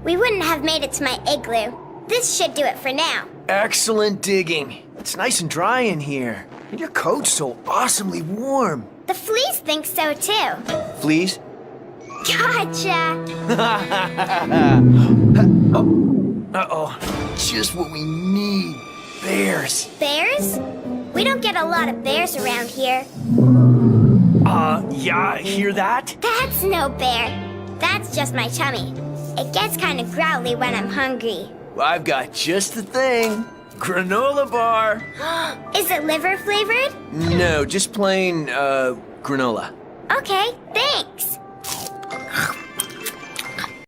we wouldn't have made it to my igloo. This should do it for now. Excellent digging. It's nice and dry in here. And your coat's so awesomely warm. The fleas think so too. Fleas? Gotcha! Uh-oh. Just what we need. Bears. Bears? We don't get a lot of bears around here. Yeah, hear that? That's no bear. That's just my tummy. It gets kind of growly when I'm hungry. Well, I've got just the thing. Granola bar. Is it liver flavored? No, just plain, granola. Okay, thanks.